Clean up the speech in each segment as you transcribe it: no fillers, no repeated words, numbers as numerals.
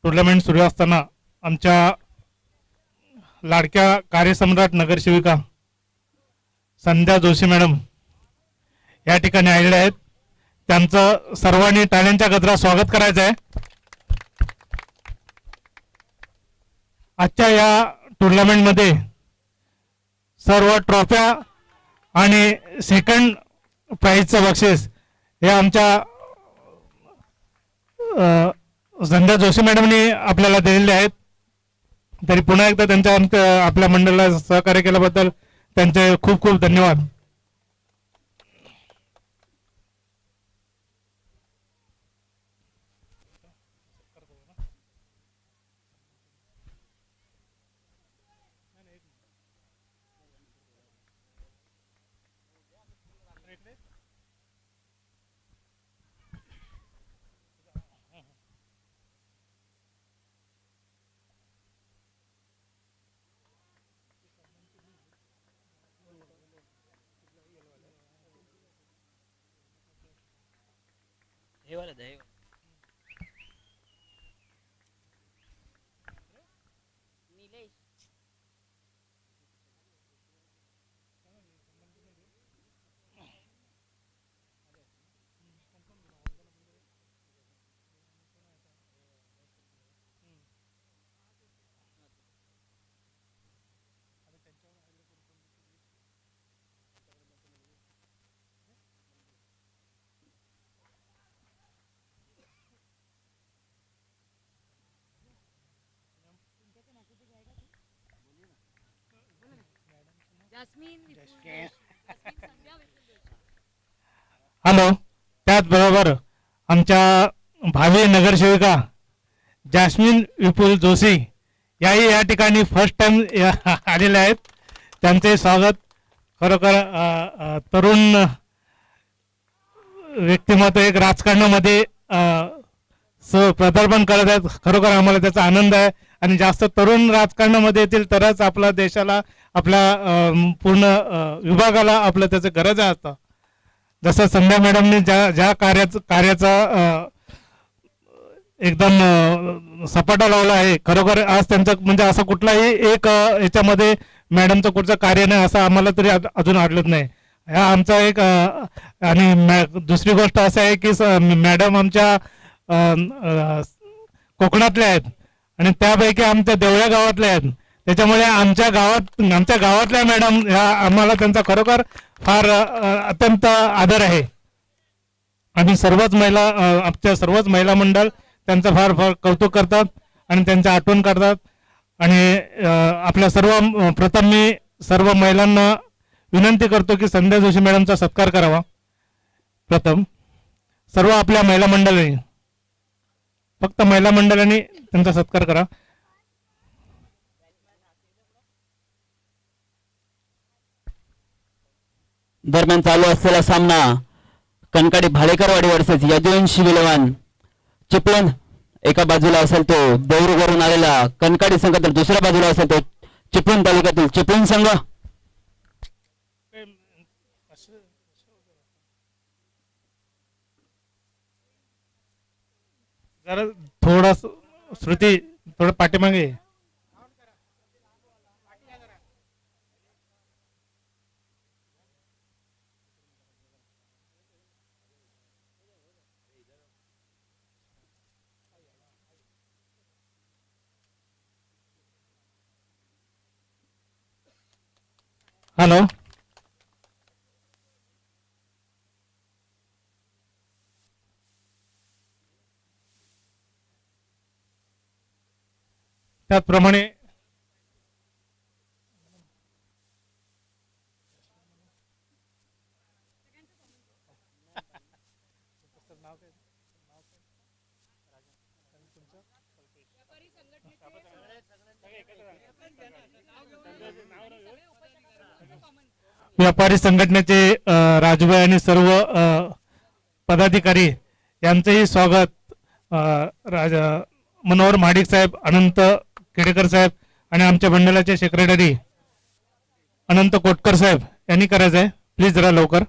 Tournament सुरू असताना आमच्या लाडक्या कार्यसम्राट नगरसेविका संध्या जोशी मॅडम या ठिकाणी आलेले आहेत. त्यांचं सर्वांनी टाळ्यांच्या गजरात स्वागत करायचं आहे. आजच्या या टुर्नामेंटमध्ये सर्व ट्रॉफ्या आणि सेकंड प्राइजचं बक्षीस हे आमच्या संध्या जोशी मॅडमनी आपल्याला दिलेले आहेत. तरी पुन्हा एकदा त्यांच्या आपल्या मंडळाला सहकार्य केल्याबद्दल त्यांचे खूप खूप धन्यवाद. हे वाला दे. नीलेश हॅलो. त्याचबरोबर आमच्या भावी नगरसेविका जास्मिन विपुल जोशी याही या ठिकाणी फर्स्ट टाइम आलेल्या आहेत. त्यांचे स्वागत. खरोखर तरुण व्यक्तिमत्व एक राजकारणामध्ये प्रदार्पण करत आहेत. खरोखर आम्हाला त्याचा आनंद आहे आणि जास्त तरुण राजकारणामध्ये येतील तरच आपल्या देशाला आपल्या पूर्ण विभागाला आपलं त्याचं गरज असतं. जसं संध्या मॅडमने ज्या कार्याचा एकदम सपाटा लावला आहे. खरोखर आज त्यांचं म्हणजे असं कुठलाही एक याच्यामध्ये मॅडमचं कुठचं कार्य नाही असं आम्हाला तरी अजून आढळत नाही. हा आमचा एक आणि दुसरी गोष्ट असं आहे की मॅडम आमच्या कोकणातल्या आहेत आणि त्यापैकी आमच्या देवळ्या गावातल्या आहेत. त्याच्यामुळे आमच्या गावातल्या मॅडम ह्या आम्हाला त्यांचा खरोखर फार अत्यंत आदर आहे. आणि सर्वच महिला आमच्या सर्वच महिला मंडळ त्यांचं फार फार कौतुक करतात आणि त्यांची आठवण करतात. आणि आपल्या प्रथम मी सर्व महिलांना विनंती करतो की संध्या जोशी मॅडमचा सत्कार करावा. प्रथम सर्व आपल्या महिला मंडळांनी फक्त महिला मंडळांनी त्यांचा सत्कार करा. दरम्यान चालू असलेला सामना कणकाडी भाडेकरवाडी वर्सेस यदुवंशी विलवान चिपळूण एका बाजूला असेल तो देवरूवरून आलेला कणकाडी संघ तर दुसऱ्या बाजूला असेल तो चिपळूण तालुक्यातील चिपळूण संघ. जरा थोडा श्रुती थोडं पाठीमागे. हॅलो. त्याचप्रमाणे व्यापारी संघटनेचे राजभाई आणि सर्व पदाधिकारी यांचेही स्वागत मनोहर महाडिक साहेब, अनंत केडेकर साहेब आणि आमच्या मंडळाचे सेक्रेटरी अनंत कोटकर साहेब यांनी करायचं आहे. प्लीज जरा लवकर.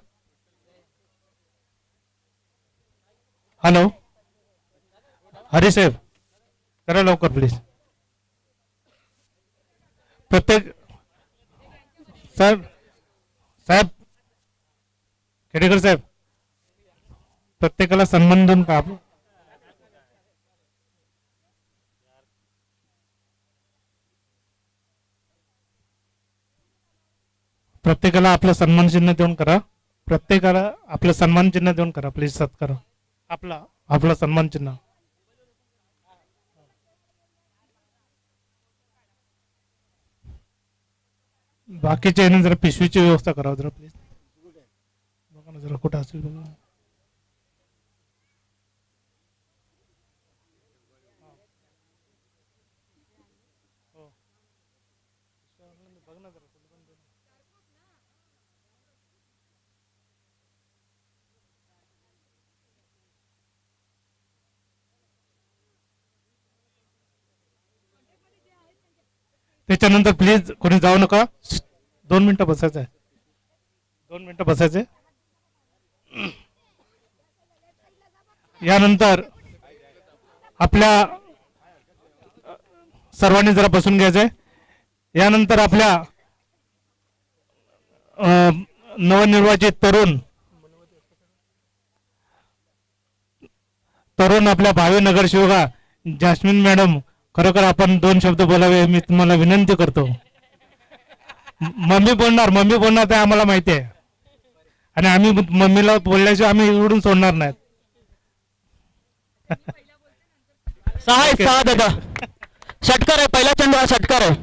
हॅलो हरी साहेब. जरा लवकर प्लीज. प्रत्येक साहेब साहेब खेडेकर साहेब, प्रत्येकाला सन्मान देऊन का प्रत्येकाला आपलं सन्मान चिन्ह देऊन करा. प्रत्येकाला आपलं सन्मान चिन्ह देऊन करा प्लीज. सत्कार आपलं सन्मान चिन्ह. बाकीच्या याने जरा पिशवीची व्यवस्था करा जरा प्लीज. बघा ना जरा कुठं असेल बघा. त्याच्यानंतर प्लीज कोणी जाऊ नका. 2 मिनिटं बसायचं आहे. 2 मिनिटं बसायचे. यानंतर आपल्या सर्वांनी जरा बसून घ्यायचंय. यानंतर आपल्या नवनिर्वाचित तरुण आपल्या भावी नगरसेवका जास्मिन मॅडम, खरोखर आपण 2 शब्द बोलावे मी तुम्हाला विनंती करतो. मम्मी बोलणार ते आम्हाला माहिती आहे, आणि आम्ही मम्मीला बोलल्याशिवाय आम्ही इकडून सोडणार नाहीत. सहा दादा षटकार आहे. पहिला चेंडू हा षटकार आहे.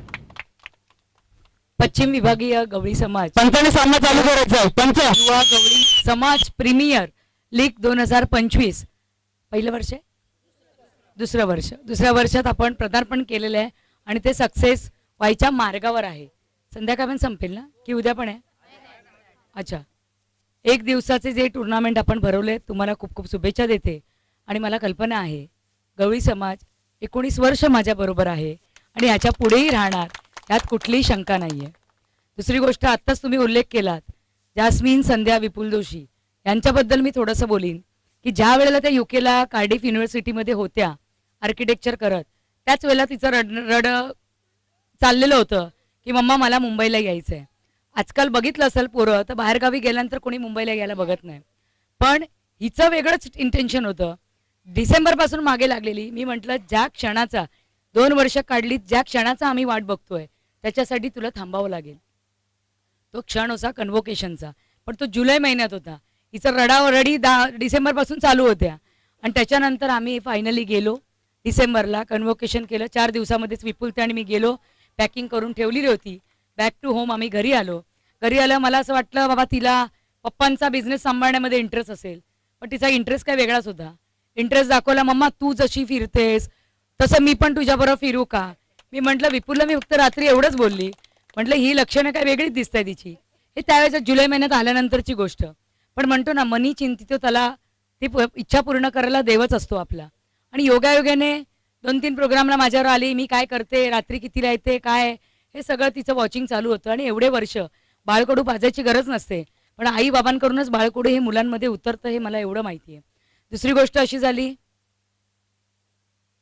पश्चिम विभागीय गवळी समाज पंचाने सामना चालू करायचा आहे. पंच युवा गवळी समाज प्रीमियर लीग 2025 पहिलं वर्ष आहे, दुसऱ्या वर्षात आपण पदार्पण केलेलं आहे आणि ते सक्सेस व्हायच्या मार्गावर आहे. संध्याकाळपर्यंत संपेल ना की उद्या पण आहे? अच्छा, 1 दिवसाचे जे टुर्नामेंट आपण भरवले तुम्हाला खूप खूप शुभेच्छा देते. आणि मला कल्पना आहे गवळी समाज 19 वर्ष माझ्याबरोबर आहे आणि याच्या पुढेही राहणार, यात कुठलीही शंका नाही आहे. दुसरी गोष्ट आत्ताच तुम्ही उल्लेख केलात जास्मिन संध्या विपुल जोशी यांच्याबद्दल मी थोडंसं बोलीन की ज्या वेळेला त्या युकेला कार्डिफ युनिव्हर्सिटीमध्ये होत्या आर्किटेक्चर करत, त्याच वेळेला तिचं रड चाललेलं होतं की मम्मा मला मुंबईला यायचं आहे. आजकाल बघितलं असेल पोरं तर बाहेरगावी गेल्यानंतर कोणी मुंबईला यायला बघत नाही, पण हिचं वेगळंच इंटेन्शन होतं. डिसेंबरपासून मागे लागलेली. मी म्हटलं ज्या क्षणाचा 2 वर्ष काढली, ज्या क्षणाचा आम्ही वाट बघतोय त्याच्यासाठी तुला थांबावं लागेल. तो क्षण होता कन्व्होकेशनचा, पण तो जुलै महिन्यात होता. हिचं रडारडी डिसेंबरपासून चालू होत्या आणि त्याच्यानंतर आम्ही फायनली गेलो डिसेंबरला, कन्व्होकेशन केलं. 4 दिवसामध्येच विपुलते आणि मी गेलो, पॅकिंग करून ठेवलेली होती. बॅक टू होम आम्ही घरी आलो. मला असं वाटलं बाबा तिला पप्पांचा बिझनेस सांभाळण्यामध्ये इंटरेस्ट असेल, पण तिचा इंटरेस्ट काय वेगळाच होता. इंटरेस्ट दाखवला, मम्मा तू जशी फिरतेस तसं मी पण तुझ्याबरोबर फिरू का? मी म्हटलं विपुलला मी फक्त रात्री एवढंच बोलली, म्हटलं ही लक्षणं काय वेगळीच दिसत आहे तिची. हे त्यावेळेस जुलै महिन्यात आल्यानंतरची गोष्ट. पण म्हणतो ना मनी चिंतितो त्याला ती इच्छा पूर्ण करायला देवच असतो आपला. आणि योगायोगाने 2-3 प्रोग्रामला माझ्यावर आली, मी काय करते, रात्री कितीला येते, काय हे सगळं तिचं वॉचिंग चालू होतं. आणि एवढे वर्ष बाळकडू पाजायची गरज नसते, पण आई बाबांकडूनच बाळकडू हे मुलांमध्ये उतरतं हे मला एवढं माहिती आहे. दुसरी गोष्ट अशी झाली,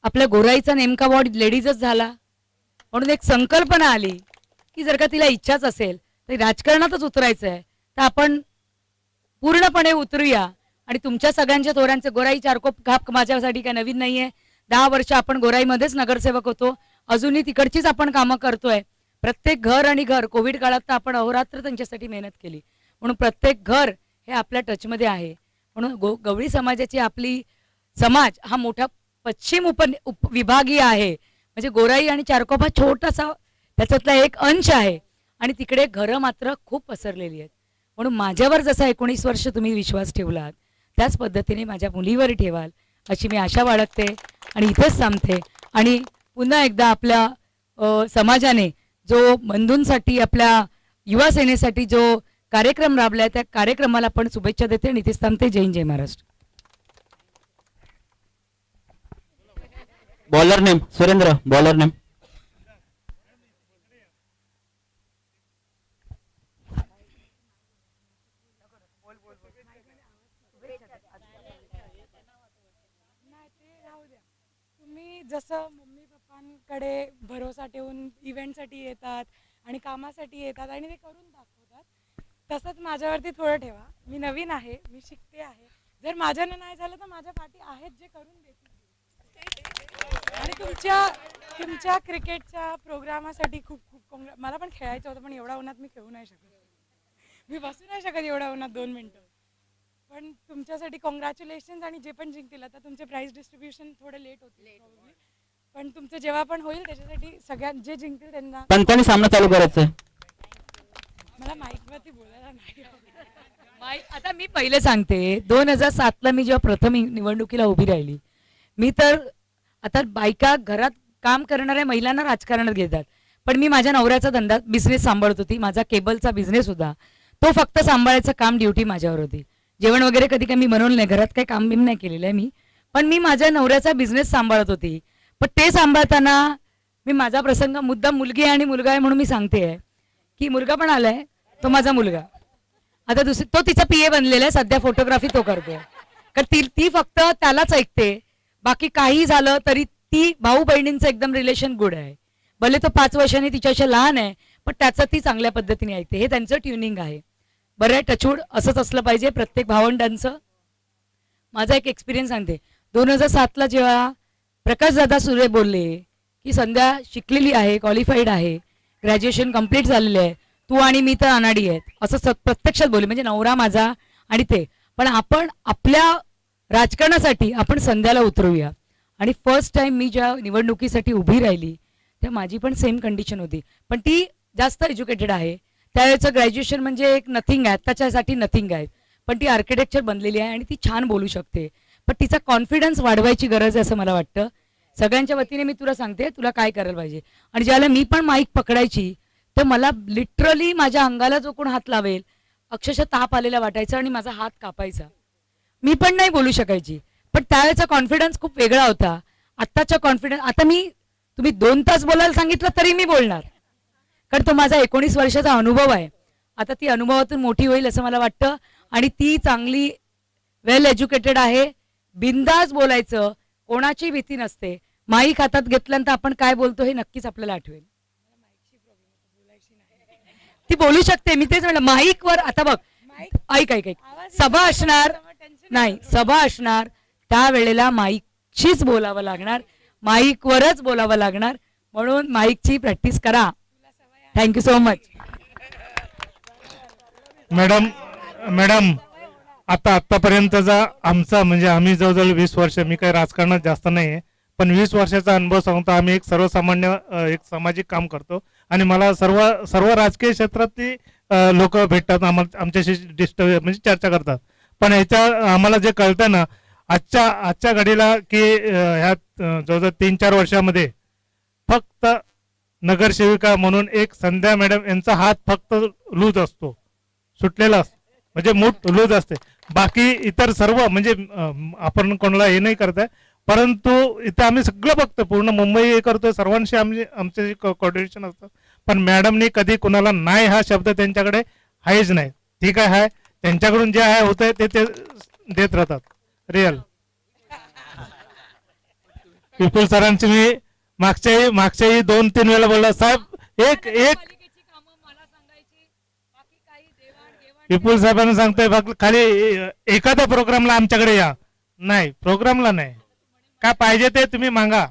आपल्या गोराईचा नेमका वॉर्ड लेडीजच झाला, म्हणून एक संकल्पना आली की जर का तिला इच्छाच असेल तर राजकारणातच उतरायचं आहे तर आपण पूर्णपणे उतरूया. आणि तुमच्या सगळ्यांच्या थोरांचे गोराई चारकोप घाप माझ्यासाठी काय नवीन नाही आहे. 10 वर्ष आपण गोराईमध्येच नगरसेवक होतो, अजूनही तिकडचीच आपण कामं करतोय. प्रत्येक घर आणि घर कोविड काळात तर आपण अहोरात्र त्यांच्यासाठी मेहनत केली, म्हणून प्रत्येक घर हे आपल्या टचमध्ये आहे. म्हणून गवळी समाजाची आपली समाज हा मोठा पश्चिम विभागीय आहे, म्हणजे गोराई आणि चारकोप हा छोटासा त्याच्यातला एक अंश आहे आणि तिकडे घरं मात्र खूप पसरलेली आहेत. म्हणून माझ्यावर जसा 19 वर्ष तुम्ही विश्वास ठेवलात त्याच पद्धतीने माझ्या मुलीवर ठेवाल अशी मी आशा बाळगते आणि इथेच थांबते. आणि पुन्हा एकदा आपल्या समाजाने जो बंधूंसाठी आपल्या युवा सेनेसाठी जो कार्यक्रम राबलाय त्या कार्यक्रमाला पण शुभेच्छा देते आणि इथेच थांबते. जय हिंद, जय Maharashtra. Bowler name Surendra, bowler name. तुम्ही जसं लोकांकडे भरोसा ठेवून इव्हेंटसाठी येतात आणि कामासाठी येतात आणि ते करून दाखवतात. तसंच माझ्यावरती थोडं ठेवा. मी नवीन आहे, मी शिकते आहे. जर माझ्यानं नाही झालं तर माझ्या पाठी आहेत जे करून देतील. आणि तुमच्या क्रिकेटच्या प्रोग्रामासाठी खूप खूप मला पण खेळायचं होतं, पण एवढ्या उन्हात मी खेळू नाही शकत. मी बसू नाही शकत एवढ्या उन्हात 2 मिनटं. पण तुमच्यासाठी कॉंग्रॅच्युलेशन्स. आणि जे पण जिंकतील, आता तुमचे प्राइज डिस्ट्रीब्युशन थोडं लेट होतील probably. पण तुमचं जेव्हा पण होईल त्याच्यासाठी सगळ्यात जे जिंकतील त्यांना. पंचांनी सामना चालू करायचा आहे. मला माईकवरती बोलायला नाही आवडत. आता मी पहिले सांगते, 2007ला मी जेव्हा प्रथम निवडणुकीला उभी राहिली, मी तर आता बायका घरात काम करणाऱ्या महिलांना राजकारणात घेतात, पण मी माझ्या नवऱ्याचा धंदा बिझनेस सांभाळत होती. माझा केबलचा बिझनेस होता, तो फक्त सांभाळायचं काम ड्युटी माझ्यावर होती. जेवण वगैरे कधी काही मी बनवलं नाही, घरात काही काम बिम नाही केलेलं आहे मी, पण मी माझ्या नवऱ्याचा बिझनेस सांभाळत होती. पण ते सांभाळताना मी माझा प्रसंग मुद्दा मुलगी आणि मुलगा आहे म्हणून मी सांगते आहे की मुलगा पण आलाय, तो माझा मुलगा. आता तो तिचा PA बनलेला आहे सध्या, फोटोग्राफी तो करतो. कारण ती फक्त त्यालाच ऐकते, बाकी काही झालं तरी ती भाऊ बहिणींचं एकदम रिलेशन गुड आहे. भले तो 5 वर्षांनी तिच्याशी लहान आहे, पण त्याचं ती चांगल्या पद्धतीने ऐकते. हे त्यांचं ट्युनिंग आहे. बरं आहे, टचवूड असंच असलं पाहिजे प्रत्येक भावंडांचं. माझा एक एक्सपिरियन्स सांगते. 2007ला जेव्हा प्रकाशदादा सुरे बोलले की संध्या शिकलेली आहे, क्वालिफाईड आहे, ग्रॅज्युएशन कम्प्लीट झालेलं आहे, तू आणि मी तर अनाडी आहेत, असं प्रत्यक्षात बोलले. म्हणजे नवरा माझा आणि ते. पण आपण आपल्या राजकारणासाठी आपण संध्याला उतरूया. आणि फर्स्ट टाइम मी ज्या निवडणुकीसाठी उभी राहिली तेव्हा माझी पण सेम कंडिशन होती, पण ती जास्त एज्युकेटेड आहे. त्यावेळेचं ग्रॅज्युएशन म्हणजे एक नथिंग आहे, त्याच्यासाठी नथिंग आहे, पण ती आर्किटेक्चर बनलेली आहे आणि ती छान बोलू शकते. पण तिचा कॉन्फिडन्स वाढवायची गरज आहे असं मला वाटतं. सगळ्यांच्या वतीने मी तुला सांगते, तुला काय करायला पाहिजे. आणि ज्याला मी पण माईक पकडायची तर मला लिटरली माझ्या अंगाला जो कोण हात लावेल अक्षरशः ताप आलेला वाटायचा आणि माझा हात कापायचा. मी पण नाही बोलू शकायची, पण त्यावेळेचा कॉन्फिडन्स खूप वेगळा होता. आत्ताचा कॉन्फिडन्स, आता तुम्ही 2 तास बोलायला सांगितलं तरी मी बोलणार, कारण तो माझा 19 वर्षाचा अनुभव आहे. आता ती अनुभवातून मोठी होईल असं मला वाटतं. आणि ती चांगली वेल एज्युकेटेड आहे. बिंदास बोलायचं, कोणाची भीती नसते. माईक हातात घेतल्यानंतर आपण काय बोलतो हे नक्कीच आपल्याला आठवेल. ती बोलू शकते, मी तेच म्हणलं माईकवर. आता बघ, ऐक, सभा असणार नाही, सभा असणार त्यावेळेला माईकशीच बोलावं लागणार, माईकवरच बोलावं लागणार. म्हणून माईकची प्रॅक्टिस करा. Thank you so much. मॅडम आतापर्यंतचा आमचा म्हणजे आम्ही जवळजवळ 20 वर्ष, मी काही राजकारणात जास्त नाही आहे, पण 20 वर्षाचा अनुभव सांगतो. आम्ही एक सर्वसामान्य एक सामाजिक काम करतो आणि मला सर्व राजकीय क्षेत्रातली लोक भेटतात, आमच्याशी म्हणजे चर्चा करतात. पण ह्याच्या आम्हाला जे कळतं ना आजच्या घडीला की ह्या जवळजवळ 3-4 वर्षामध्ये फक्त नगरसेविका म्हणून एक संध्या मॅडम यांचा हात फक्त लूज असतो, सुटलेला असतो, म्हणजे मूठ लूज असते. बाकी इतर सर्व म्हणजे आपण कोणाला हे नाही करताय, परंतु इथं आम्ही सगळं बघतो, पूर्ण मुंबई हे करतोय, सर्वांशी आमचे कोऑर्डिनेशन असतं. पण मॅडमनी कधी कुणाला नाही हा शब्द त्यांच्याकडे आहेच नाही. ठीक आहे, त्यांच्याकडून जे आहे होतंय ते देत राहतात. रिअल विपुल सरांची मी मागच्याही 2-3 वेळा बोलला, साहेब एक विपुल साहेबांना सांगतोय खाली एखाद्या प्रोग्रामला आमच्याकडे या. नाही, प्रोग्रामला नाही, काय पाहिजे ते तुम्ही मागा.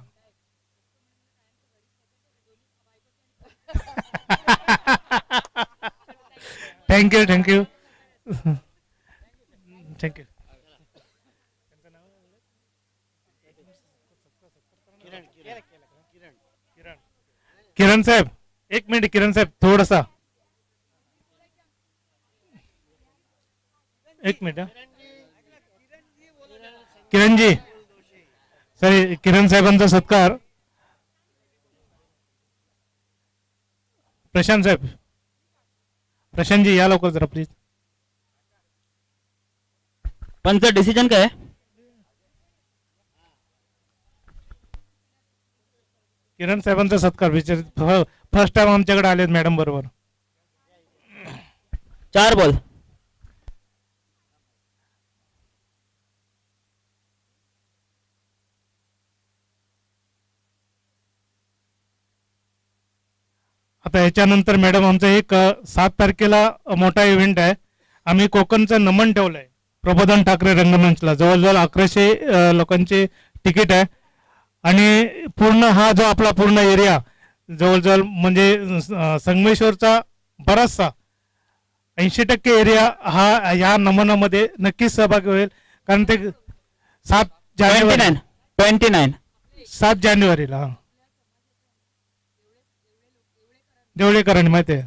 थँक्यू. किरण साहेब, 1 मिनिट. किरण साहेब थोडासा 1 मिनिट. किरणजी, सॉरी, किरण साहेबांचा सत्कार. प्रशांत साहेब, प्रशांतजी या लवकर जरा प्लीज. पंच डिसिजन काय आहे? किरण साहेबांचा सत्कार फर्स्ट टाइम आमच्याकडे आलेत मॅडम बरोबर. 4 बॉल. आता याच्यानंतर मॅडम आमचं एक 7 तारखेला मोठा इव्हेंट आहे. आम्ही कोकणचं नमन ठेवलंय प्रबोधन ठाकरे रंगमंचला. जवळजवळ 1100 लोकांची तिकीट आहे. आणि पूर्ण हा जो आपला पूर्ण एरिया जवळजवळ म्हणजे संगमेश्वरचा बराचसा 80% एरिया हा या नमनामध्ये नक्कीच सहभागी होईल. कारण ते 7 जानेवारी 29 7 जानेवारीला देवळेकरांनी माहिती आहे.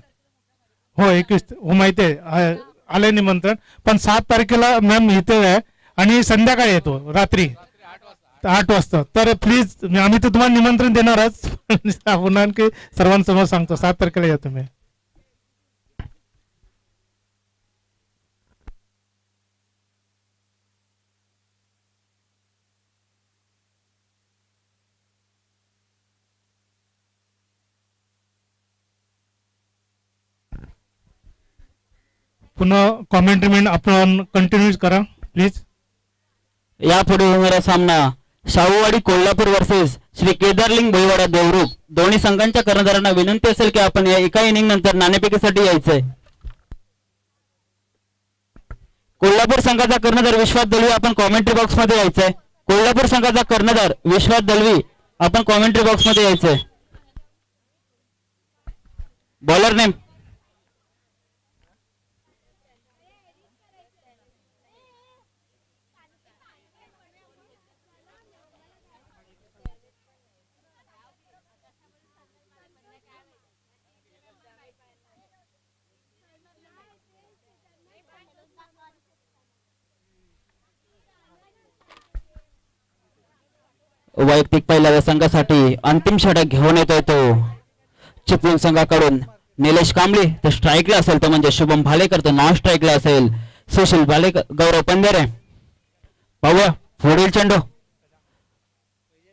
हो 21 हो माहिती आहे, आले निमंत्रण. पण 7 तारखेला मॅम इथे आहे आणि संध्याकाळी येतो रात्री 8 वाजता. तर प्लीज आम्ही तर तुम्हाला निमंत्रण देणारच पुन्हा आणखी सर्वांसमोर सांगतो 7 तारखेला येतो मी. पुन्हा कॉमेंट्री आपण कंटिन्यू करा प्लीज. यापुढे होणारा सामना शाहूवाडी कोल्हापूर वर्सेस श्री केदारलिंग भोईवाडा देवरूख. दोन्ही संघांच्या कर्णधारांना विनंती असेल की आपण या एका इनिंग नंतर नाणेफेकीसाठी यायचंय. कोल्हापूर संघाचा कर्णधार विश्वास दलवी आपण कॉमेंट्री बॉक्स मध्ये यायचंय. कोल्हापूर संघाचा कर्णधार विश्वास दलवी आपण कॉमेंट्री बॉक्स मध्ये यायचंय. बॉलर नेम वैयक्तिक पहिल्या संघासाठी अंतिम षटक घेऊन येतोय तो चिपळूण संघाकडून निलेश कांबळे. तर स्ट्राईकला असेल तर म्हणजे शुभम भालेकर, तर नॉन स्ट्राईकला असेल सुशील भालेकर, गौरव पंधेरे. पाहूया पुढील चेंडू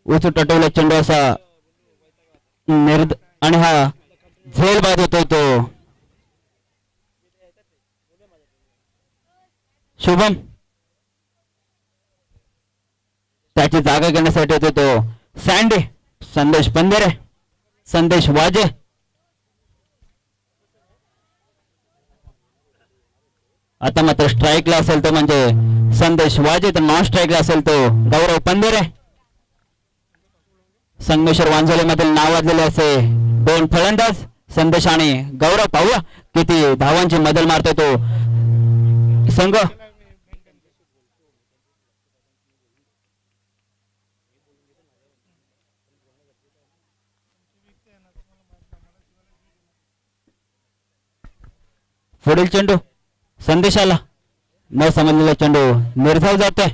उचू टटवला चेंडू असा आणि हा झेल बाद होतोय तो. शुभम त्याची जागा घेण्यासाठी येतो तो सँडी. संदेश पंधेरे, संदेश वाजे. आता मात्र स्ट्राईकला असेल तर म्हणजे संदेश वाजे, तर नॉन स्ट्राईकला असेल तो गौरव पंधेरे. संगमेश्वर वांझोलीमधील नावाजलेले असे 2 फलंदाज संदेश आणि गौरव. पाहूया किती धावांची मदल मारतोय तो संघ. पुढील चेंडू संदेशाला न समजलेला चेंडू निर्धाव जाते.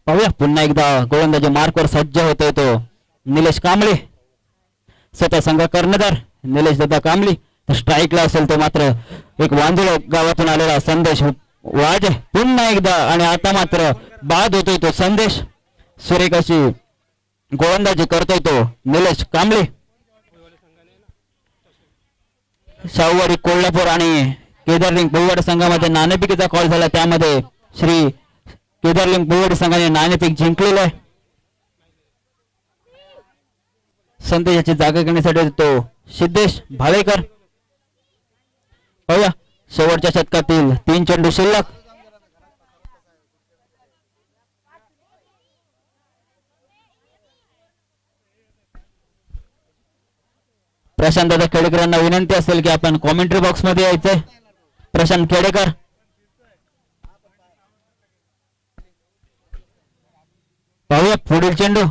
पाहूया पुन्हा एकदा गोलंदाजी मार्कवर सज्ज होतोय तो निलेश कांबळे. स्वतः संघ कर्णधार निलेश दादा कांबळे. स्ट्राईकला असेल तो मात्र एक वांजुळ गावातून आलेला संदेश वाजे पुन्हा एकदा. आणि आता मात्र बाद होतोय तो संदेश. सुरेख अशी गोलंदाजी करतोय तो निलेश कांबळे. शाहूवाडी कोल्हापूर आणि केदारलिंग भोईवाडा संघामध्ये नाणेफेकीचा कॉल झाला. त्यामध्ये श्री केदारलिंग भोईवाडा संघाने नाणेफेक जिंकलेलं आहे. संदेशाची जागा घेण्यासाठी तो सिद्धेश भालेकर. पाहूया शेवटच्या शतकातील 3 चेंडू शिल्लक. प्रशांत दादा खेडेकरांना विनंती असेल की आपण कॉमेंट्री बॉक्स मध्ये यायचंय. प्रशांत खेडेकर. पाहूया पुढील चेंडू.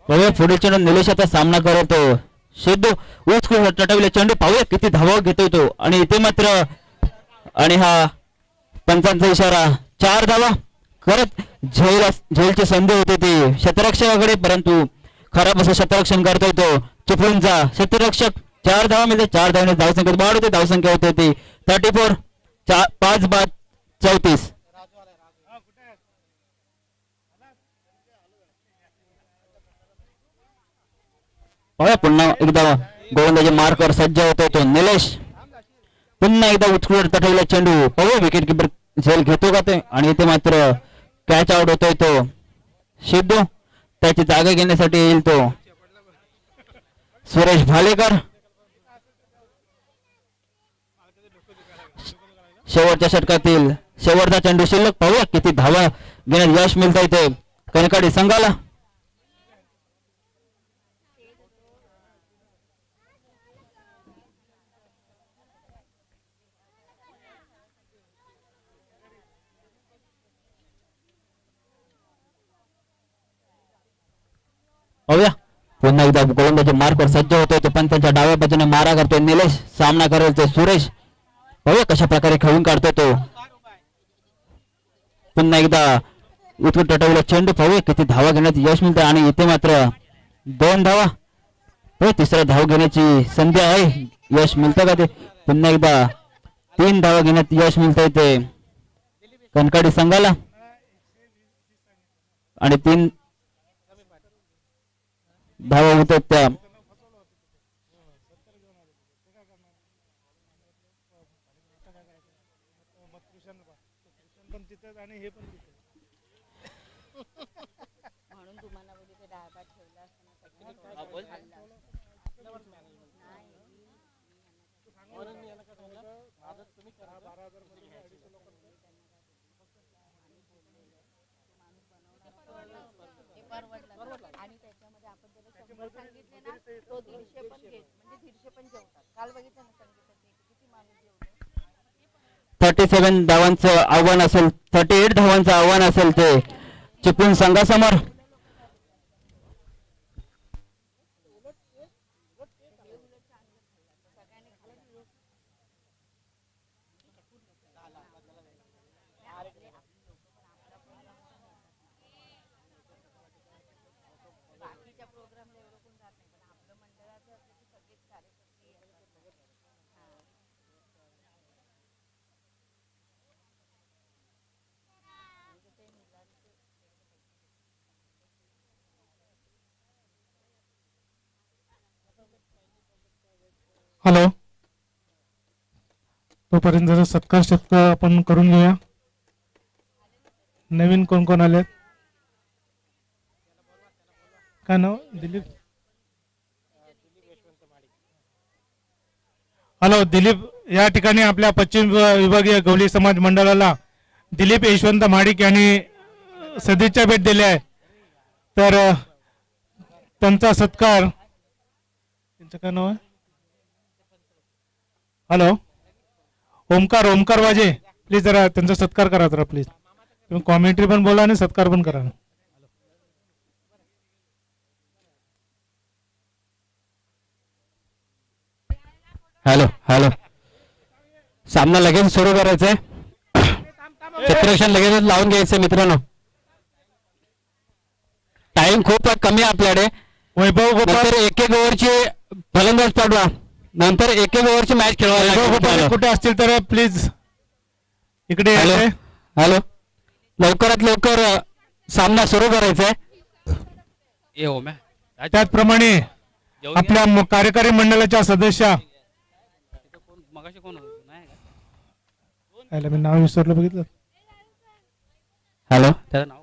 पाहूया पुढील चेंडू निलेशाचा सामना करतो सिद्धू. ऊस टटवले चेंडू. पाहूया किती धावा घेतोय तो. आणि इथे मात्र आणि हा पंचांचा इशारा 4 धावा करत झेलची संधी होती ती क्षेत्ररक्षकाकडे, परंतु खराब असं क्षेत्ररक्षण करतोय तो चिपळूणचा क्षेत्ररक्षक. 4 धावा मिळते. 4 धावाने धावसंख्येत वाढ होते. धावसंख्या होते ती 34. 5 बाद 34. पाहूया पुन्हा एकदा गोलंदाजी मार्कवर सज्ज होतोय तो निलेश. पुन्हा एकदा उत्कृष्ट तटवला चेंडू. पाहूया विकेट किपर झेल घेतो का ते, आणि इथे मात्र कॅच आउट होतोय तो सिद्धू. त्याची जागा घेण्यासाठी येईल तो सुरेश भालेकर. शेवटच्या षटकातील शेवटचा चेंडू शिल्लक. पाहूया किती धावा घेण्यात यश मिळत इथे कनकाडी संघाला. पाहूया पुन्हा एकदा गोलंदाजी मार्कवर सज्ज होतोय तो, पण त्यांच्या डाव्या बाजूने मारा करतोय निलेश. सामना करेल ते सुरेश. पाहूया कशा प्रकारे खेळून काढतोय तो. पुन्हा एकदा उत्कृष्ट टटवला चेंडू. पाहूया किती धावा घेण्यात यश मिळते, आणि इथे मात्र 2 धावा. तिसऱ्या धाव घेण्याची संधी आहे, यश मिळतं का ते. पुन्हा एकदा 3 धावा घेण्यात यश मिळतंय ते कनकाडी संघाला, आणि 3 धावा होतात त्या म्हणून तुम्हाला बोलले ते डाळ भात ठेवला असताना आणि त्याच्यामध्ये आपण त्याला 100 सांगितले ना, तो 150 पण घेत, म्हणजे 150 पण जेवतात. काल बघितलं ना संगीताचे किती माणूस जेवले. 37 धावांचं आव्हान असेल, 38 धावांचं आव्हान असेल ते चिपळूण संघासमोर. बाकीच्या प्रोग्रामला एवढं कोण जात नाही, पण आपलं मंडळाचं असलं की सगळेच कार्यकर्ते हॅलो, तोपर्यंत जरा सत्कार सत्कार आपण करून घेऊया. नवीन कोण कोण आले? काय नाव? दिलीप. हॅलो दिलीप, या ठिकाणी आपल्या पश्चिम विभागीय गवळी समाज मंडळाला दिलीप यशवंत महाडिक यांनी सदिच्छा भेट दिली आहे. तर त्यांचा सत्कार, त्यांचं काय नाव आहे? हॅलो, ओमकार वाजे, प्लीज जरा त्यांचा सत्कार करा जरा प्लीज. तुम्ही कॉमेंट्री पण बोला आणि सत्कार पण करा. हॅलो, सामना लगेच सुरू करायचंय. चित्रक्षण लगेच लावून घ्यायचं मित्रांनो. टाइम खूप कमी आहे आपल्याकडे. वैभव गोपाळ, नंतर एक ओव्हरची फलंदाज पाठवा, नंतर एक ओव्हरची मॅच वैभव गोपाळ खेळवा. कुठे असतील तर प्लीज इकडे हॅलो यायचंय. हॅलो, लवकरात लवकर सामना सुरू करायचा आहे. ये हो मैं त्याचप्रमाणे आपल्या कार्यकारी मंडळाच्या सदस्या, मगाशी कोण होतं नाही का? याला मी नाव विसरलं, बघितलं. हॅलो, त्याचं नाव काय?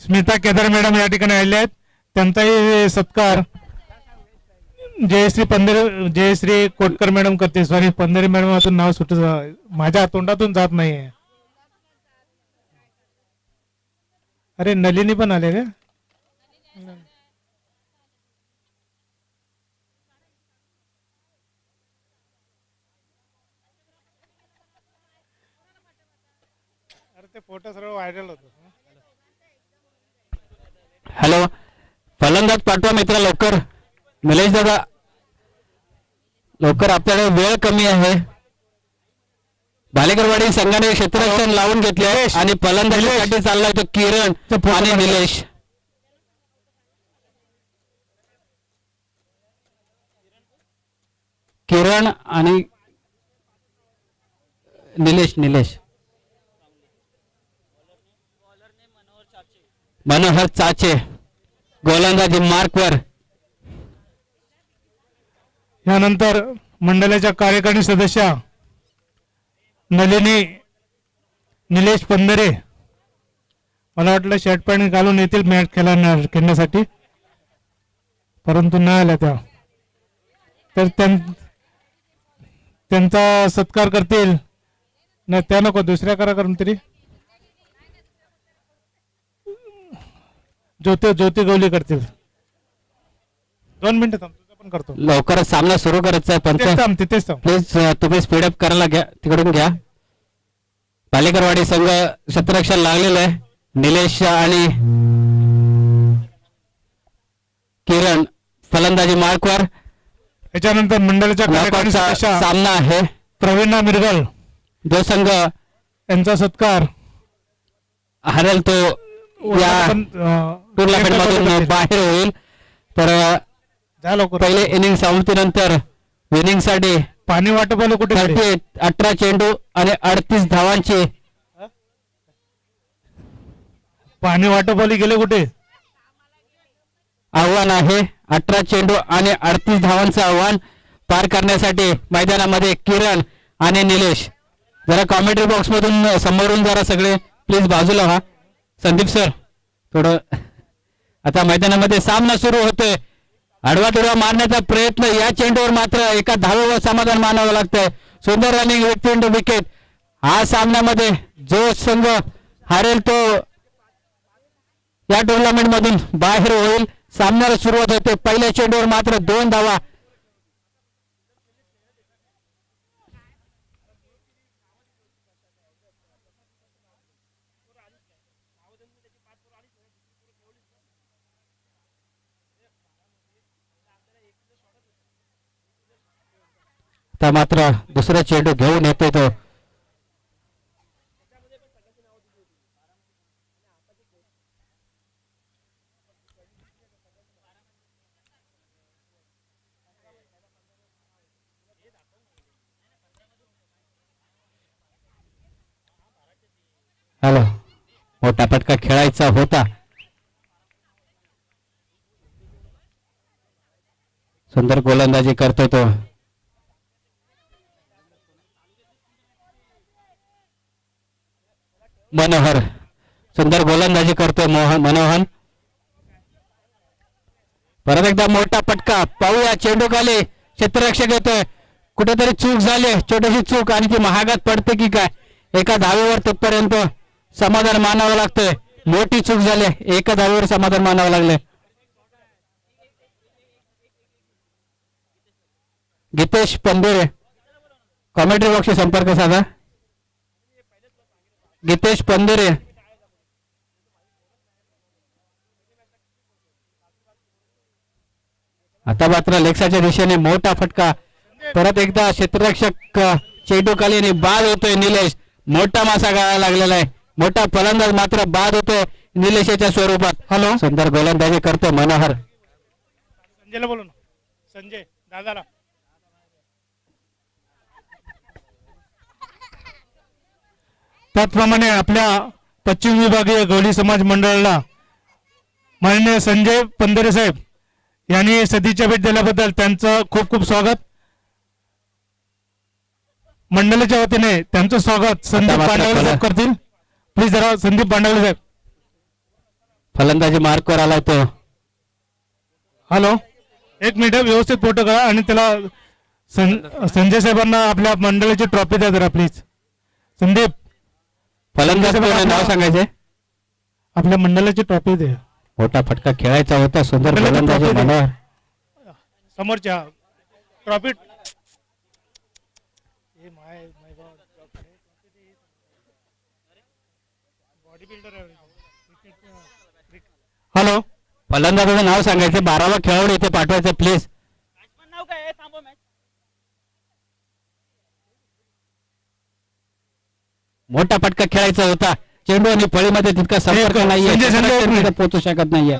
स्मिता केदार मॅडम या ठिकाणी आलेल्या आहेत. त्यांचाही सत्कार जयश्री कोटकर मॅडम करते. सॉरी, पंधरे मॅडम असून नाव सुट माझ्या तोंडातून जात नाहीये. अरे नलिनी पण आले का? अरे ते फोटो सर्व व्हायरल होतो. हॅलो, फलंदाज पाठवा मित्र लवकर. निलेश दादा लवकर, आपल्याकडे वेळ कमी आहे. भालेकरवाडी संघाने क्षेत्ररक्षण लावून घेतले आहे आणि फलंदाजीसाठी चाललाय तो किरण आणि निलेश. किरण आणि निलेश. मनोहर चाचे गोलंदाजी मार्कवर. यानंतर मंडळाच्या कार्यकारिणी सदस्या नलिनी निलेश पंधरे, मला वाटलं शर्ट पॅन्ट घालून येतील मॅच खेळण्यासाठी, परंतु नाही आल्या त्या. तर त्यांचा सत्कार करतील. नाही त्या नको, दुसऱ्या करा करून तरी. ज्योती गवली करतील. 2 मिनिटं थांब, तुझं पण करतो. लवकरच सामना सुरू करायचा आहे पंच. तिथेच थांब. प्लीज तुम्ही स्पीडअप करायला घ्या, तिकडून घ्या. पालेकरवाडी संघ क्षेत्ररक्षण लागलेलं आहे. निलेश आणि किरण फलंदाजी मार्कवर. याच्यानंतर मंडळाच्या कार्यकारिणी नॉकआउटचा सदस्या सामना आहे. प्रवीणा मिरगल जो संघ यांचा सत्कार हरेल तो या टुर्नामेंट मधून बाहेर होईल. तर जा लवकर. पहिले इनिंग समाप्तीनंतर विनिंग साठी पाणी वाटप आलं कुठे? 18 चेंडू आणि 38 धावांची पाणी वाटप आली गेले कुठे? आव्हान आहे. 18 चेंडू आणि 38 धावांचं आव्हान पार करण्यासाठी मैदानामध्ये किरण आणि निलेश. जरा कॉमेंट्री बॉक्स मधून समोरून जरा सगळे प्लीज बाजूला व्हा. संदीप सर थोडं. आता मैदानामध्ये सामना सुरू होतोय. आडवा तिडवा मारण्याचा प्रयत्न. या चेंडूवर मात्र एका धावेवर समाधान मानावं लागतंय. सुंदर रनिंग विकेट विकेट. हा सामन्यामध्ये जो संघ हारेल तो या टुर्नामेंट मधून बाहेर होईल. सामन्याला सुरुवात होते. पहिल्या चेंडूवर मात्र 2 धावा. आता मात्र दुसरा चेंडू घेऊन येतोय तो. हॅलो, मोठा फटका खेळायचा होता. सुंदर गोलंदाजी करतोय तो. मनोहर सुंदर गोलंदाजी करतोय मनोहर. परत एकदा मोठा फटका. पाहूया चेंडू खाली क्षेत्ररक्षक येतोय. कुठेतरी चूक झाली, छोटीशी चूक, आणि ती महागात पडते की काय. एका धावेवर तिथपर्यंत समाधान मानावं लागतंय. मोठी चूक झाली, एका धावेवर समाधान मानावं लागले. गीतेश पंधरे कॉमेंट्री बॉक्सशी संपर्क साधा. गीतेश पंधरे. आता मात्र लेक्साच्या दिशेने मोठा फटका. परत एकदा क्षेत्ररक्षक चेंडू खाली आणि बाद होतोय निलेश. मोठा मासा गाळायला लागलेला आहे. मोठा फलंदाज मात्र बाद होतोय निलेशाच्या स्वरूपात. हॅलो, सुंदर गोलंदाजी करतोय मनोहर. संजयला बोलू ना. संजय दादाला. त्याचप्रमाणे आपल्या पश्चिम विभागीय गवळी समाज मंडळाला माननीय संजय पंधरे साहेब यांनी सदिच्छा भेट दिल्याबद्दल त्यांचं खूप खूप स्वागत. मंडळाच्या वतीने त्यांचं स्वागत संदीप बांडवले साहेब करतील. प्लीज जरा संदीप बांडवले साहेब. फलंदाजी मार्कवर आला तो. हॅलो, 1 मिनिट व्यवस्थित फोटो करा आणि त्याला संजय साहेबांना आपल्या मंडळाची ट्रॉफी द्या जरा प्लीज. संदीप फलंदाज नाव सांगायचे. आपल्या मंडळाची ट्रॉफी दे. मोठा फटका खेळायचा होता. सुंदर गोलंदाजी मनोहर. समोरच्या ट्रॉफी. हॅलो, फलंदाजाचं नाव सांगायचं. 12वा खेळाडू इथे पाठवायचं प्लीज. मोठा फटका खेळायचा होता. चेंडू आणि फळीमध्ये तितका संपर्क नाहीये, पोहोचू शकत नाहीये.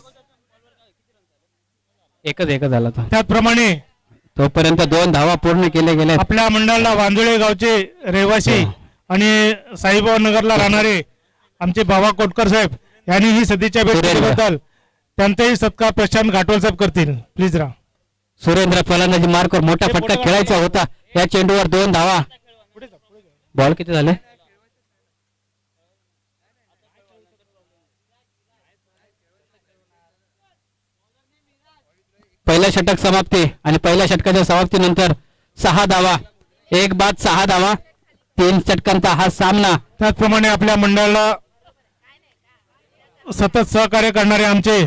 एकच झाला तो. त्याचप्रमाणे तोपर्यंत 2 धावा पूर्ण केले गेले. आपल्या मंडळाला वांजुळे गावचे रहिवासी आणि साईबाबा नगरला राहणारे आमचे बाबा कोटकर साहेब यांनी ही सदिच्छा भेट दिल्याबद्दल त्यांचाही सत्कार प्रशांत घाटवल साहेब करतील. प्लीज राहा. सुरेंद्र फलंदाजी मार्कवर मोठा फटका खेळायचा होता. या चेंडूवर 2 धावा. बॉल किती झाले? पहिला षटक समाप्ती आणि पहिल्या षटकाच्या समाप्तीनंतर 6 धावा. एक बाद 6 धावा. 3 षटकांचा हा सामना. त्याचप्रमाणे आपल्या मंडळाला सतत सहकार्य करणारे आमचे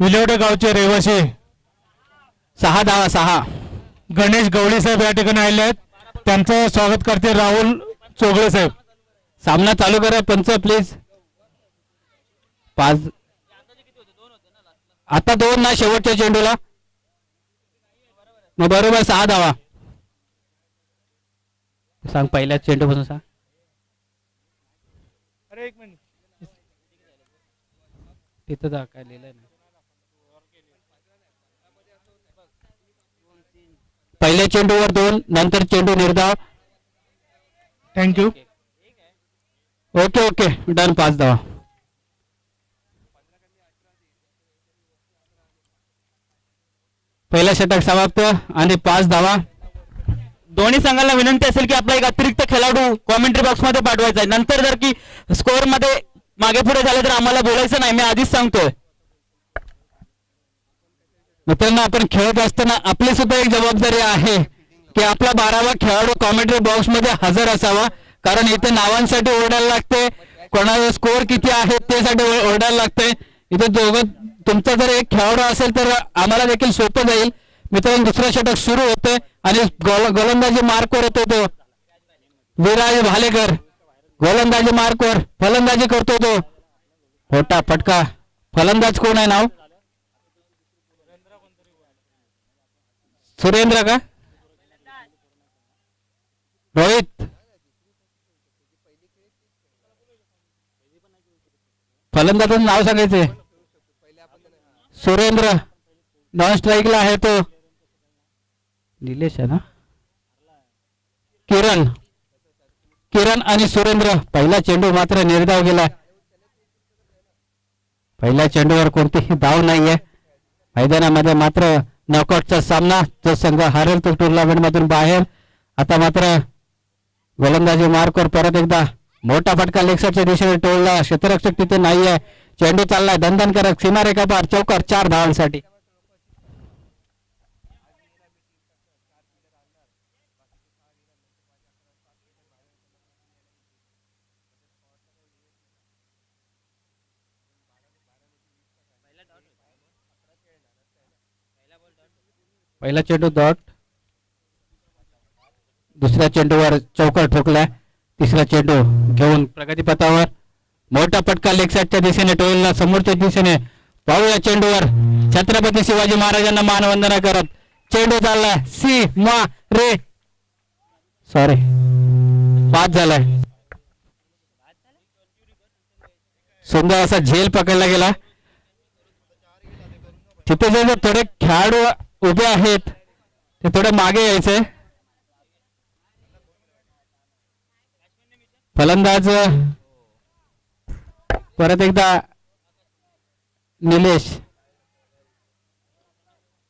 विलवडे गावचे रहिवासी 6 धावा 6. गणेश गवळी साहेब या ठिकाणी आले आहेत. त्यांचं स्वागत करते राहुल चोगळे साहेब. सामना चालू करा पंच प्लीज. 5 आता 2 ना शेवटच्या चेंडूला. मग बरोबर 6 धावा. सांग पहिल्या चेंडूपासून सांग. अरे एक मिनिट. तिथं जा काय लिहिलंय ना. पहिल्या चेंडूवर 2 नंतर चेंडू निर्धाव. थँक्यू. Okay okay done. 5 धावा. पहिला षटक समाप्त आणि 5 धावा. दोन्ही संघाला विनंती असेल की आपला एक अतिरिक्त खेळाडू कॉमेंट्री बॉक्स मध्ये पाठवायचा आहे. नंतर जर की स्कोअर मध्ये मागे पुढे झाले तर आम्हाला बोलायचं नाही. मी आधीच सांगतोय मित्रांनो, आपण खेळत असताना आपली सुद्धा एक जबाबदारी आहे की आपला 12वा खेळाडू कॉमेंट्री बॉक्स मध्ये हजर असावा. कारण इथे नावांसाठी ओरडायला लागते, कोणाचा स्कोअर किती आहे ते साठी ओरडायला लागते. इथे दोघं तुमचा जर एक खेळाडू असेल तर आम्हाला देखील सोपं जाईल. मित्रांनो, दुसरं षटक सुरू होते आणि गोलंदाजी मार्कवर होतो तो विराज भालेकर. गोलंदाजी मार्कवर फलंदाजी करतो तो. मोठा फटका. फलंदाज कोण आहे नाव? सुरेंद्र का? रोहित. फलंदाजाचं नाव सांगायचंय. सुरेंद्र. नॉन स्ट्राईकला आहे तो. निलेश आहे ना? किरण. किरण आणि सुरेंद्र. पहिला चेंडू मात्र निर्धाव गेला. पहिल्या चेंडूवर कोणतीही धाव नाहीये. मैदानामध्ये मात्र नॉकआउटचा सामना. जो संघ हारेल तो टुर्नामेंट मधून बाहेर. आता मात्र गोलंदाजी मार्कवर परत एकदा मोठा फटका लेक्सरच्या दिशेने टोळला. क्षेत्ररक्षक तिथे नाहीये. चेंडू चाललाय दणदणकारक सीमारेखा पार चौकार 4 धावांसाठी. पहिला चेंडू डॉट. दुसऱ्या चेंडूवर चौकार ठोकला. तिसरा चेंडू घेऊन प्रगतीपथावर मोठा फटका लेग साईडच्या दिशेने टोलला. समोरच्या दिशेने पाहूया चेंडूवर छत्रपती शिवाजी महाराजांना मानवंदना करत चेंडू चाललाय. सी मा रे सॉरी 5 झालाय. सुंदर असा झेल पकडला गेला. तिथे जे थोडे खेळाडू उभे आहेत ते थोडे मागे यायचे. फलंदाज परत एकदा निलेश.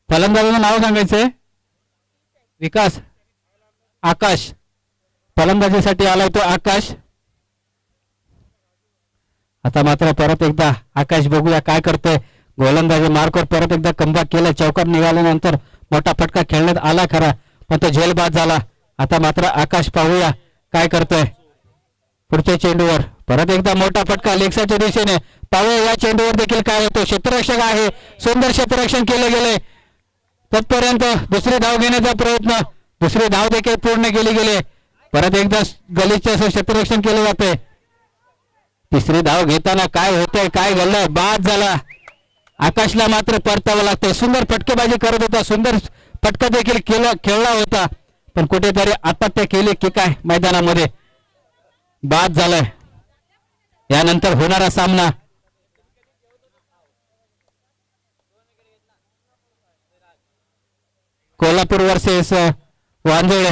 फलंदाजाचं नाव सांगायचंय. विकास. आकाश. फलंदाजीसाठी आलाय तो आकाश. आता मात्र परत एकदा आकाश बघूया काय करतोय. गोलंदाजी मार्कवर परत एकदा कमबॅक केलं. चौकार निघाल्यानंतर मोठा फटका खेळण्यात आला खरा पण तो झेलबाद झाला. आता मात्र आकाश पाहूया काय करतोय. पुढच्या चेंडूवर परत एकदा मोठा फटका लेक्साच्या दिशेने. पाहूया या चेंडूवर देखील काय होतो. क्षेत्ररक्षक आहे. सुंदर क्षेत्ररक्षण केलं गेले. तत्पर्यंत दुसरी धाव घेण्याचा प्रयत्न. दुसरी धाव देखील पूर्ण केली गेली. परत एकदा गलिच्छ असं क्षेत्ररक्षण केलं जाते. तिसरी धाव घेताना काय होतंय काय घडलंय. बाद झाला. आकाशला मात्र परतावं लागतंय. सुंदर फटकेबाजी करत होता. सुंदर फटका देखील खेळला होता पण कुठेतरी आत्महत्या केली की काय मैदानामध्ये. बाद झालाय. यानंतर होणारा सामना कोल्हापूर वर्सेस वांजोळे.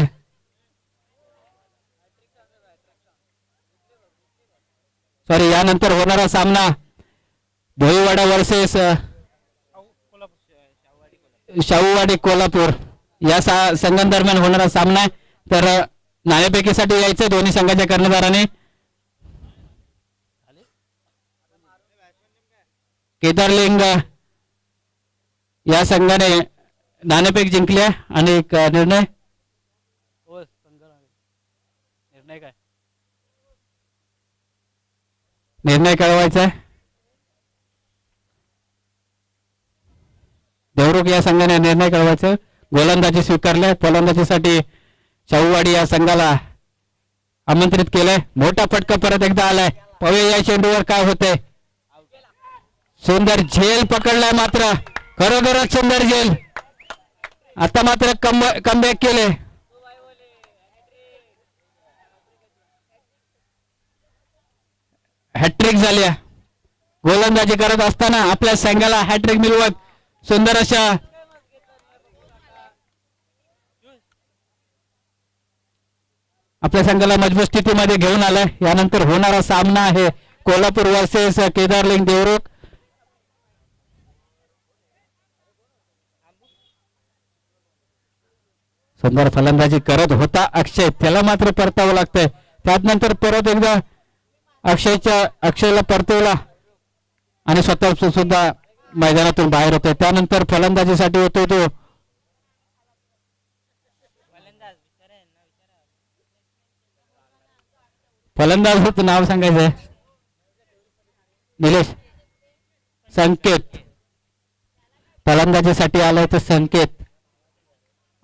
सॉरी यानंतर होणारा सामना भोईवाडा वर्सेस शाहूवाडी कोल्हापूर या संघांदरम्यान होणारा सामना आहे. तर नाणेफेकीसाठी यायचं दोन्ही संघाच्या कर्णधाराने. केदारलिंग या संघाने नाणेफेक जिंकली आहे आणि एक निर्णय कळवायचा आहे. देवरुख या संघाने निर्णय कळवायचा. गोलंदाजी स्वीकारले. फलंदाजीसाठी शाहूवाडी या संघाला आमंत्रित केलंय. मोठा फटका परत एकदा आलाय. पाहूया या चेंडूवर काय होतंय. सुंदर झेल पकडलाय, मात्र खरोखरच सुंदर झेल. आता मात्र कमबॅक केले. हॅट्रिक झाल्या. गोलंदाजी करत असताना आपल्या संघाला हॅट्रिक मिळवत सुंदर अशा आपल्या संघाला मजबूत स्थितीमध्ये घेऊन आलाय. यानंतर होणारा सामना आहे कोल्हापूर वर्सेस केदारलिंग देवरुख. सुंदर फलंदाजी करत होता अक्षय, त्याला मात्र परतावं लागतंय. त्यानंतर परत एकदा अक्षयला परतवला आणि स्वतः सुद्धा मैदानातून बाहेर होतोय. त्यानंतर फलंदाजीसाठी होतो तो फलंदाज नाव सांगायचंय निलेश. संकेत फलंदाजीसाठी आलाय तो संकेत.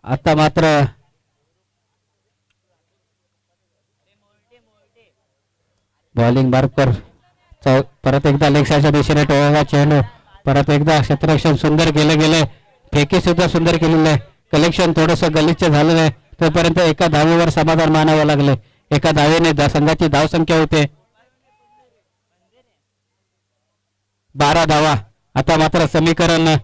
आता मात्र बॉलिंग मार्कर परत एकदा लेग साईडच्या दिशेने टोळला चेंडू. परत एकदा क्षेत्ररक्षण सुंदर केलं गेलंय. फेकी सुद्धा सुंदर केलेलं आहे. कलेक्शन थोडस गलिच्छ झालेलं आहे. तोपर्यंत एका धावेवर समाधान मानावं लागले. एका धावेने संघाची धावसंख्या होते 12 धावा. आता मात्र समीकरण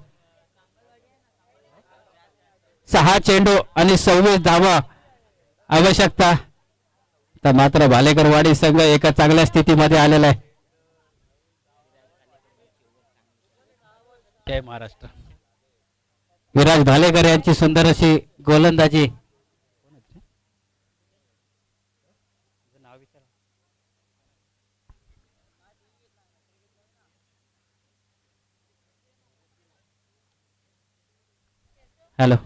6 चेंडू आणि 26 धावा आवश्यकता. तर मात्र भालेकरवाडी संघ एका चांगल्या स्थितीमध्ये आलेला आहे. जय महाराष्ट्र. विराज भालेकर यांची सुंदर अशी गोलंदाजी. हॅलो,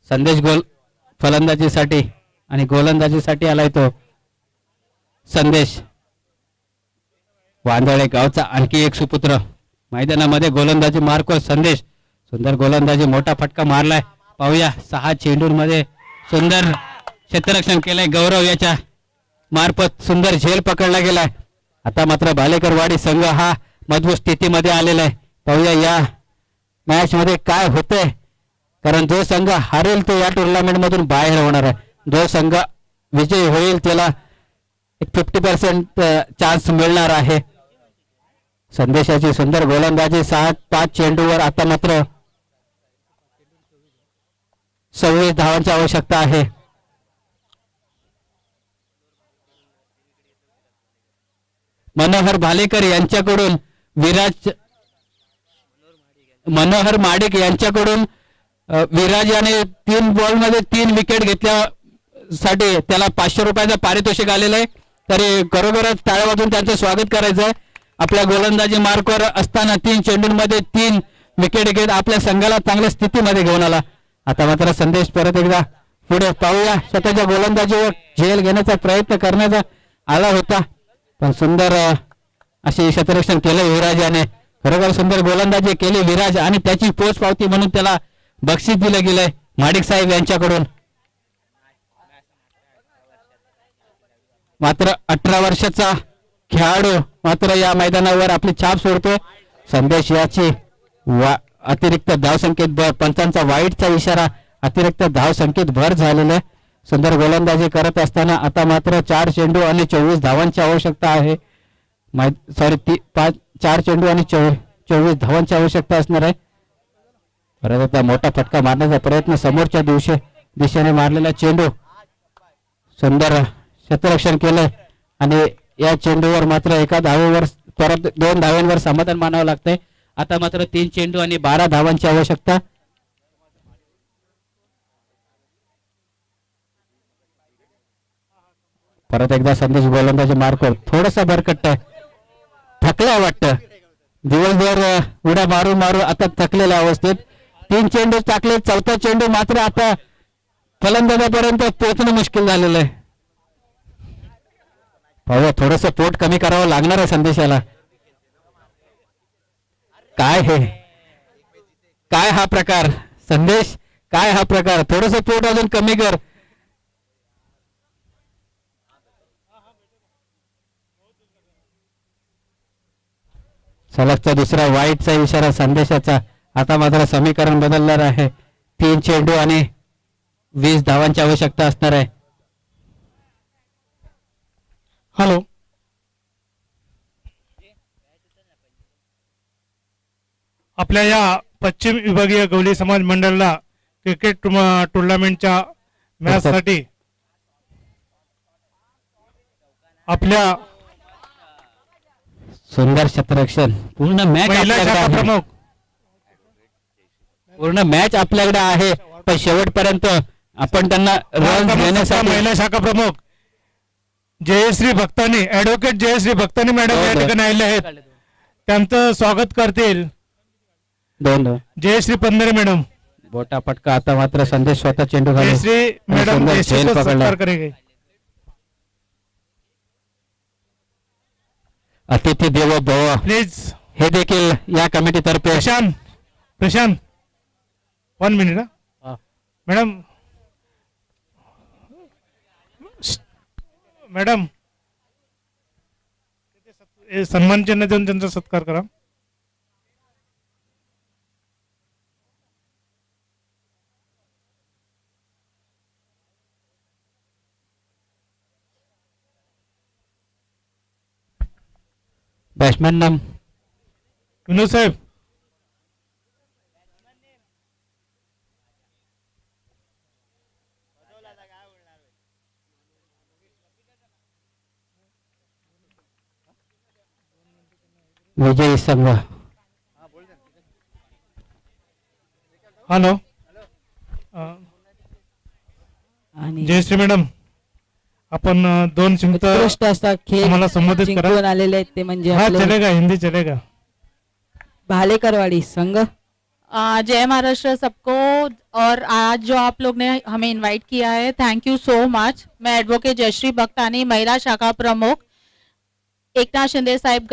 संदेश गोल फलंदाजीसाठी आणि गोलंदाजीसाठी आलाय तो संदेश. वांदळे गावचा आणखी एक सुपुत्र मैदानामध्ये गोलंदाजी मार्को संदेश. सुंदर गोलंदाजी, मोठा फटका मारलाय. पाहूया 6 चेंडूंमध्ये सुंदर क्षेत्ररक्षण केलंय गौरव याच्या मार्फत. सुंदर झेल पकडला गेलाय. आता मात्र भालेकरवाडी संघ हा मजबूत स्थितीमध्ये आलेला आहे. पाहूया या मॅच मध्ये काय होतंय, कारण जो संघ हारेल तो या टुर्नामेंट मधून बाहेर होणार आहे. जो संघ विजयी होईल त्याला एक 50% चान्स मिळणार आहे. संदेशाची सुंदर गोलंदाजी 5 चेंडूवर. आता मात्र 26 धावांची आवश्यकता आहे. मनोहर भालेकर यांच्याकडून मनोहर माडिक यांच्याकडून विराज याने 3 बॉलमध्ये 3 विकेट घेतल्यासाठी त्याला 500 रुपयाचं पारितोषिक आलेलं आहे. तरी खरोखरच टाळ्या वाजवून त्यांचं स्वागत करायचं आहे. आपल्या गोलंदाजी मार्कवर असताना 3 चेंडूंमध्ये 3 विकेट घेत आपल्या संघाला चांगल्या स्थितीमध्ये घेऊन आला. आता मात्र संदेश परत एकदा पुढे. पाहूया, स्वतःच्या गोलंदाजीवर झेल घेण्याचा प्रयत्न करण्याचा आला होता, पण सुंदर असे क्षेत्ररक्षण केलं विराज याने. खरोखर सुंदर गोलंदाजी केली विराज आणि त्याची पोच पावती म्हणून त्याला बक्षीस दिलं गेलंय माडिक साहेब यांच्याकडून. मात्र 18 वर्षाचा खेळाडू मात्र या मैदानावर आपली छाप सोडतो. संदेश याची अतिरिक्त धावसंख्येत पंचांचा वाईटचा इशारा, अतिरिक्त धावसंख्येत भर झालेला आहे. सुंदर गोलंदाजी करत असताना आता मात्र 4 चेंडू आणि 24 धावांची आवश्यकता आहे. 4 चेंडू आणि 24 धावांची आवश्यकता असणार आहे. परत आता मोठा फटका मारण्याचा प्रयत्न समोरच्या दिवशी दिशेने मारलेला चेंडू सुंदर क्षेत्ररक्षण केलंय आणि या चेंडूवर मात्र एका धावेवर परत 2 धावांवर समाधान मानावं लागतंय. आता मात्र 3 चेंडू आणि 12 धावांची आवश्यकता. परत एकदा संदेश गोलंदाजी मार्कवर थोडासा भरकट्ट थकलाय वाटतं. दिवसभर उड्या मारून मारून आता थकलेल्या अवस्थेत 3 चेंडू टाकले. 4था चेंडू मात्र आता फलंदाजापर्यंत पोहोचणं मुश्किल झालेलं आहे. पाहूया थोडस पोट कमी करावं लागणार आहे संदेशाला. काय हे काय हा प्रकार संदेश, काय हा प्रकार? थोडस पोट अजून कमी कर. सलगचा दुसरा वाईटचा इशारा संदेशाचा. आता मात्र समीकरण बदलणार आहे. 3 चेंडू आणि 20 धावांची आवश्यकता असणार आहे. हॅलो, आपल्या या पश्चिम विभागीय गवळी समाज मंडळाला क्रिकेट टुर्नामेंटच्या मॅच साठी आपल्या सुंदर क्षेत्ररक्षण. पूर्ण मॅच महिला आपल्याकडे शाखा आहे. प्रमुख पूर्ण मॅच आपल्याकडे आहे पण शेवटपर्यंत आपण त्यांना रन घेण्यासाठी महिला शाखा प्रमुख जयश्री भक्तानी, ऍडव्होकेट जयश्री भक्तानी मॅडम या ठिकाणी आलेले आहेत. त्यांचं स्वागत करतील 2 जयश्री पंधरे मॅडम. बोटा पटका. आता मात्र संदेश स्वतः चेंडू घालून जयश्री मैडम सुंदर जयश्री झेल को पकडला. सत्कार करेंगे. अतिथी देवो भव प्लीज हे देखील या कमिटी तर्फे Prashant, Prashant 1 minute. Madam madam सन्मान चिन्ह देऊन त्यांचा सत्कार करा. बॅट्समॅन नाम विनोद साहेब. विजय संघ. हॅलो, आणि जयश्री मॅडम आपण 2 शब्द उत्कृष्ट असा खेळ आम्हाला संबोधित करा. जिंकून आलेले आहेत ते म्हणजे हाँ आपले चलेगा, हिंदी चलेगा. भालेकरवाडी संघ. जय महाराष्ट्र सबको। और आज जो आप लोग ने हमें इनवाइट किया है, थैंक यू सो मच। मैं एडवोकेट जयश्री भक्तानी, महिला शाखा प्रमुख, एकनाथ शिंदे साहेब